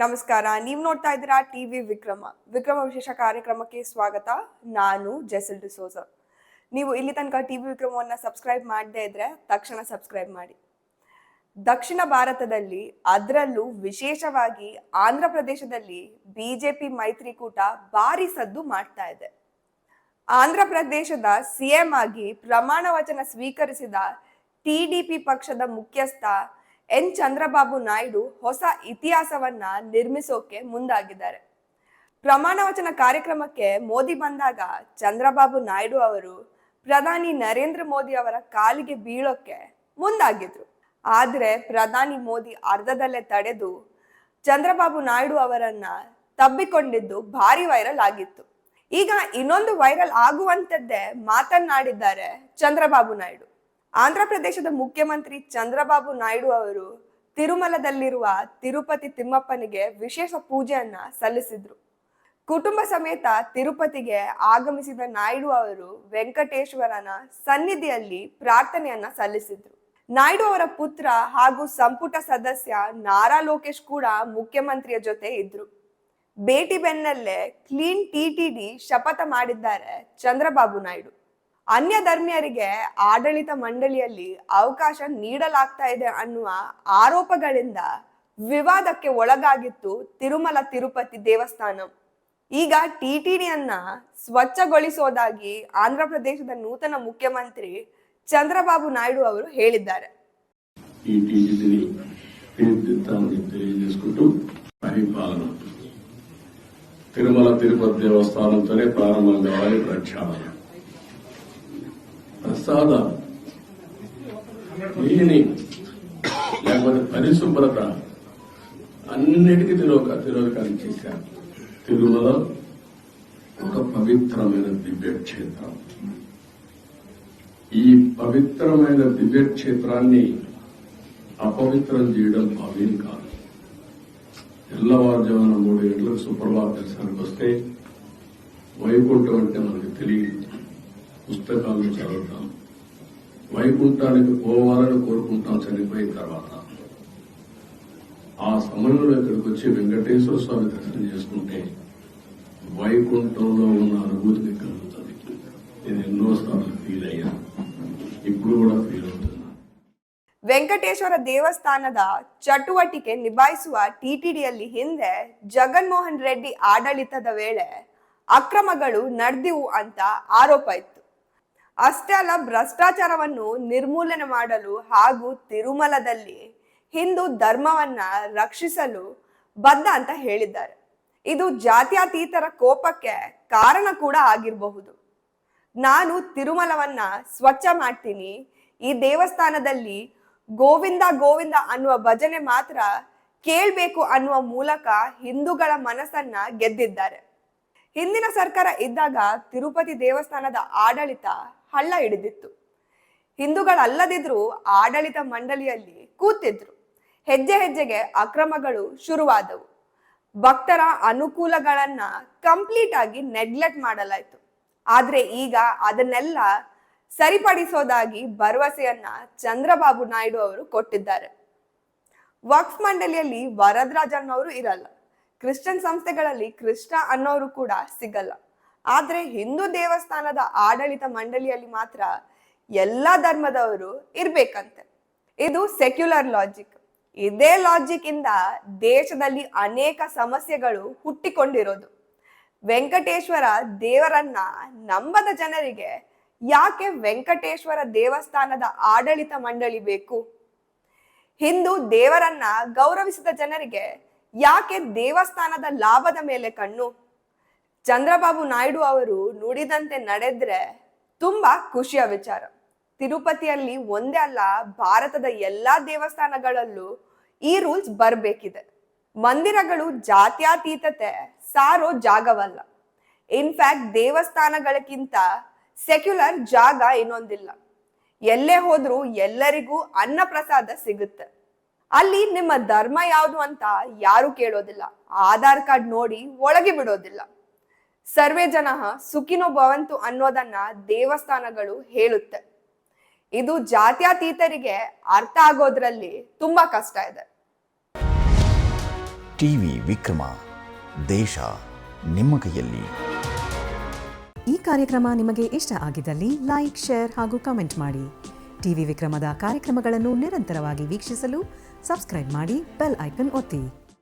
ನಮಸ್ಕಾರ. ನೀವು ನೋಡ್ತಾ ಇದ್ದೀರಾ ಟಿವಿ ವಿಕ್ರಮ ವಿಶೇಷ ಕಾರ್ಯಕ್ರಮಕ್ಕೆ ಸ್ವಾಗತ. ನಾನು ಜೆಸಿಲ್ ಡಿಸೋಜ. ನೀವು ಇಲ್ಲಿ ತನಕ ಟಿವಿ ವಿಕ್ರಮವನ್ನ ಸಬ್ಸ್ಕ್ರೈಬ್ ಮಾಡದೇ ಇದ್ರೆ ತಕ್ಷಣ ಸಬ್ಸ್ಕ್ರೈಬ್ ಮಾಡಿ. ದಕ್ಷಿಣ ಭಾರತದಲ್ಲಿ, ಅದರಲ್ಲೂ ವಿಶೇಷವಾಗಿ ಆಂಧ್ರ ಪ್ರದೇಶದಲ್ಲಿ ಬಿಜೆಪಿ ಮೈತ್ರಿಕೂಟ ಭಾರಿ ಸದ್ದು ಮಾಡ್ತಾ ಇದೆ. ಆಂಧ್ರ ಪ್ರದೇಶದ ಸಿಎಂ ಆಗಿ ಪ್ರಮಾಣ ವಚನ ಸ್ವೀಕರಿಸಿದ ಟಿಡಿಪಿ ಪಕ್ಷದ ಮುಖ್ಯಸ್ಥ ಎನ್ ಚಂದ್ರಬಾಬು ನಾಯ್ಡು ಹೊಸ ಇತಿಹಾಸವನ್ನ ನಿರ್ಮಿಸೋಕೆ ಮುಂದಾಗಿದ್ದಾರೆ. ಪ್ರಮಾಣ ವಚನ ಕಾರ್ಯಕ್ರಮಕ್ಕೆ ಮೋದಿ ಬಂದಾಗ ಚಂದ್ರಬಾಬು ನಾಯ್ಡು ಅವರು ಪ್ರಧಾನಿ ನರೇಂದ್ರ ಮೋದಿ ಅವರ ಕಾಲಿಗೆ ಬೀಳೋಕೆ ಮುಂದಾಗಿದ್ರು. ಆದ್ರೆ ಪ್ರಧಾನಿ ಮೋದಿ ಅರ್ಧದಲ್ಲೇ ತಡೆದು ಚಂದ್ರಬಾಬು ನಾಯ್ಡು ಅವರನ್ನ ತಬ್ಬಿಕೊಂಡಿದ್ದು ಭಾರಿ ವೈರಲ್ ಆಗಿತ್ತು. ಈಗ ಇನ್ನೊಂದು ವೈರಲ್ ಆಗುವಂತದ್ದೇ ಮಾತನಾಡಿದ್ದಾರೆ ಚಂದ್ರಬಾಬು ನಾಯ್ಡು. ಆಂಧ್ರ ಪ್ರದೇಶದ ಮುಖ್ಯಮಂತ್ರಿ ಚಂದ್ರಬಾಬು ನಾಯ್ಡು ಅವರು ತಿರುಮಲದಲ್ಲಿರುವ ತಿರುಪತಿ ತಿಮ್ಮಪ್ಪನಿಗೆ ವಿಶೇಷ ಪೂಜೆಯನ್ನ ಸಲ್ಲಿಸಿದ್ರು. ಕುಟುಂಬ ಸಮೇತ ತಿರುಪತಿಗೆ ಆಗಮಿಸಿದ ನಾಯ್ಡು ಅವರು ವೆಂಕಟೇಶ್ವರನ ಸನ್ನಿಧಿಯಲ್ಲಿ ಪ್ರಾರ್ಥನೆಯನ್ನ ಸಲ್ಲಿಸಿದ್ರು. ನಾಯ್ಡು ಅವರ ಪುತ್ರ ಹಾಗೂ ಸಂಪುಟ ಸದಸ್ಯ ನಾರಾ ಲೋಕೇಶ್ ಕೂಡ ಮುಖ್ಯಮಂತ್ರಿಯ ಜೊತೆ ಇದ್ರು. ಭೇಟಿ ಬೆನ್ನಲ್ಲೇ ಕ್ಲೀನ್ ಟಿಟಿಡಿ ಶಪಥ ಮಾಡಿದ್ದಾರೆ ಚಂದ್ರಬಾಬು ನಾಯ್ಡು. ಅನ್ಯ ಧರ್ಮೀಯರಿಗೆ ಆಡಳಿತ ಮಂಡಳಿಯಲ್ಲಿ ಅವಕಾಶ ನೀಡಲಾಗ್ತಾ ಇದೆ ಅನ್ನುವ ಆರೋಪಗಳಿಂದ ವಿವಾದಕ್ಕೆ ಒಳಗಾಗಿತ್ತು ತಿರುಮಲ ತಿರುಪತಿ ದೇವಸ್ಥಾನ. ಈಗ ಟಿಟಿಡಿಯನ್ನ ಸ್ವಚ್ಛಗೊಳಿಸೋದಾಗಿ ಆಂಧ್ರ ಪ್ರದೇಶದ ನೂತನ ಮುಖ್ಯಮಂತ್ರಿ ಚಂದ್ರಬಾಬು ನಾಯ್ಡು ಅವರು ಹೇಳಿದ್ದಾರೆ. తిరుమల తిరుపతి దేవస్థానంతోనే ప్రారంభం కావాలి ప్రక్షాళన. ప్రసాద నీటిని లేకపోతే పరిశుభ్రత అన్నిటికీ తిరోధకాన్ని చేశారు. తిరుమల ఒక పవిత్రమైన దివ్యక్షేత్రం. ఈ పవిత్రమైన దివ్యక్షేత్రాన్ని అపవిత్రం చేయడం భావ్యం కాదు. తెల్లవారుజామున 3 గంటలకు సుప్రభాత దర్శనానికి వస్తే వైకుంఠం అంటే మనకు తెలియదు. పుస్తకాలను చదువుతాం, వైకుంఠానికి పోవాలని కోరుకుంటాం చనిపోయిన తర్వాత. ఆ సమయంలో ఇక్కడికి వచ్చి వెంకటేశ్వర స్వామి దర్శనం చేసుకుంటే వైకుంఠంలో ఉన్న అనుభూతిని కలుగుతుంది. నేను ఎన్నోసార్లు ఫీల్ అయ్యాను, ఇప్పుడు కూడా ఫీల్ అవుతున్నాను. ವೆಂಕಟೇಶ್ವರ ದೇವಸ್ಥಾನದ ಚಟುವಟಿಕೆ ನಿಭಾಯಿಸುವ ಟಿಟಿಡಿಯಲ್ಲಿ ಹಿಂದೆ ಜಗನ್ಮೋಹನ್ ರೆಡ್ಡಿ ಆಡಳಿತದ ವೇಳೆ ಅಕ್ರಮಗಳು ನಡೆದಿವು ಅಂತ ಆರೋಪ ಇತ್ತು. ಅಷ್ಟೇ ಅಲ್ಲ, ಭ್ರಷ್ಟಾಚಾರವನ್ನು ನಿರ್ಮೂಲನೆ ಮಾಡಲು ಹಾಗೂ ತಿರುಮಲದಲ್ಲಿ ಹಿಂದೂ ಧರ್ಮವನ್ನ ರಕ್ಷಿಸಲು ಬದ್ಧ ಅಂತ ಹೇಳಿದ್ದಾರೆ. ಇದು ಜಾತ್ಯತೀತರ ಕೋಪಕ್ಕೆ ಕಾರಣ ಕೂಡ ಆಗಿರಬಹುದು. ನಾನು ತಿರುಮಲವನ್ನ ಸ್ವಚ್ಛ ಮಾಡ್ತೀನಿ, ಈ ದೇವಸ್ಥಾನದಲ್ಲಿ ಗೋವಿಂದ ಗೋವಿಂದ ಅನ್ನುವ ಭಜನೆ ಮಾತ್ರ ಕೇಳ್ಬೇಕು ಅನ್ನುವ ಮೂಲಕ ಹಿಂದೂಗಳ ಮನಸ್ಸನ್ನ ಗೆದ್ದಿದ್ದಾರೆ. ಹಿಂದಿನ ಸರ್ಕಾರ ಇದ್ದಾಗ ತಿರುಪತಿ ದೇವಸ್ಥಾನದ ಆಡಳಿತ ಹಳ್ಳ ಹಿಡಿದಿತ್ತು. ಹಿಂದೂಗಳಲ್ಲದಿದ್ರು ಆಡಳಿತ ಮಂಡಳಿಯಲ್ಲಿ ಕೂತಿದ್ರು. ಹೆಜ್ಜೆ ಹೆಜ್ಜೆಗೆ ಅಕ್ರಮಗಳು ಶುರುವಾದವು. ಭಕ್ತರ ಅನುಕೂಲಗಳನ್ನ ಕಂಪ್ಲೀಟ್ ಆಗಿ ನೆಗ್ಲೆಕ್ಟ್ ಮಾಡಲಾಯ್ತು. ಆದ್ರೆ ಈಗ ಅದನ್ನೆಲ್ಲ ಸರಿಪಡಿಸೋದಾಗಿ ಭರವಸೆಯನ್ನ ಚಂದ್ರಬಾಬು ನಾಯ್ಡು ಅವರು ಕೊಟ್ಟಿದ್ದಾರೆ. ವಕ್ಫ್ ಮಂಡಳಿಯಲ್ಲಿ ವರದರಾಜ್ ಅನ್ನೋರು ಇರಲ್ಲ, ಕ್ರಿಶ್ಚಿಯನ್ ಸಂಸ್ಥೆಗಳಲ್ಲಿ ಕೃಷ್ಣ ಅನ್ನೋರು ಕೂಡ ಸಿಗಲ್ಲ. ಆದ್ರೆ ಹಿಂದೂ ದೇವಸ್ಥಾನದ ಆಡಳಿತ ಮಂಡಳಿಯಲ್ಲಿ ಮಾತ್ರ ಎಲ್ಲಾ ಧರ್ಮದವರು ಇರ್ಬೇಕಂತೆ. ಇದು ಸೆಕ್ಯುಲರ್ ಲಾಜಿಕ್. ಇದೇ ಲಾಜಿಕ್ ಇಂದ ದೇಶದಲ್ಲಿ ಅನೇಕ ಸಮಸ್ಯೆಗಳು ಹುಟ್ಟಿಕೊಂಡಿರೋದು. ವೆಂಕಟೇಶ್ವರ ದೇವರನ್ನ ನಂಬದ ಜನರಿಗೆ ಯಾಕೆ ವೆಂಕಟೇಶ್ವರ ದೇವಸ್ಥಾನದ ಆಡಳಿತ ಮಂಡಳಿ ಬೇಕು? ಹಿಂದೂ ದೇವರನ್ನ ಗೌರವಿಸಿದ ಜನರಿಗೆ ಯಾಕೆ ದೇವಸ್ಥಾನದ ಲಾಭದ ಮೇಲೆ ಕಣ್ಣು? ಚಂದ್ರಬಾಬು ನಾಯ್ಡು ಅವರು ನುಡಿದಂತೆ ನಡೆದ್ರೆ ತುಂಬಾ ಖುಷಿಯ ವಿಚಾರ. ತಿರುಪತಿಯಲ್ಲಿ ಒಂದೇ ಅಲ್ಲ, ಭಾರತದ ಎಲ್ಲಾ ದೇವಸ್ಥಾನಗಳಲ್ಲೂ ಈ ರೂಲ್ಸ್ ಬರ್ಬೇಕಿದೆ. ಮಂದಿರಗಳು ಜಾತ್ಯತೀತತೆ ಸಾರೋ ಜಾಗವಲ್ಲ. ಇನ್ಫ್ಯಾಕ್ಟ್ ದೇವಸ್ಥಾನಗಳಕ್ಕಿಂತ ಸೆಕ್ಯುಲರ್ ಜಾಗ ಇನ್ನೊಂದಿಲ್ಲ. ಎಲ್ಲೇ ಹೋದ್ರೂ ಎಲ್ಲರಿಗೂ ಅನ್ನ ಪ್ರಸಾದ ಸಿಗುತ್ತೆ. ಅಲ್ಲಿ ನಿಮ್ಮ ಧರ್ಮ ಯಾವುದು ಅಂತ ಯಾರು ಕೇಳೋದಿಲ್ಲ. ಆಧಾರ್ ಕಾರ್ಡ್ ನೋಡಿ ಒಳಗೆ ಬಿಡೋದಿಲ್ಲ. ಸರ್ವೇ ಜನ ಸುಖಿನೋ ಭವಂತು ಅನ್ನೋದನ್ನ ದೇವಸ್ಥಾನಗಳು ಹೇಳುತ್ತೆ. ಇದು ಜಾತ್ಯತೀತರಿಗೆ ಅರ್ಥ ಆಗೋದ್ರಲ್ಲಿ ತುಂಬಾ ಕಷ್ಟ ಇದೆ. ಟಿವಿ ವಿಕ್ರಮ, ದೇಶ ನಿಮ್ಮ ಕೈಯಲ್ಲಿ. ಈ ಕಾರ್ಯಕ್ರಮ ನಿಮಗೆ ಇಷ್ಟ ಆಗಿದ್ದಲ್ಲಿ ಲೈಕ್, ಶೇರ್ ಹಾಗೂ ಕಮೆಂಟ್ ಮಾಡಿ. ಟಿವಿ ವಿಕ್ರಮದ ಕಾರ್ಯಕ್ರಮಗಳನ್ನು ನಿರಂತರವಾಗಿ ವೀಕ್ಷಿಸಲು ಸಬ್ಸ್ಕ್ರೈಬ್ ಮಾಡಿ, ಬೆಲ್ ಐಕನ್ ಒತ್ತಿ.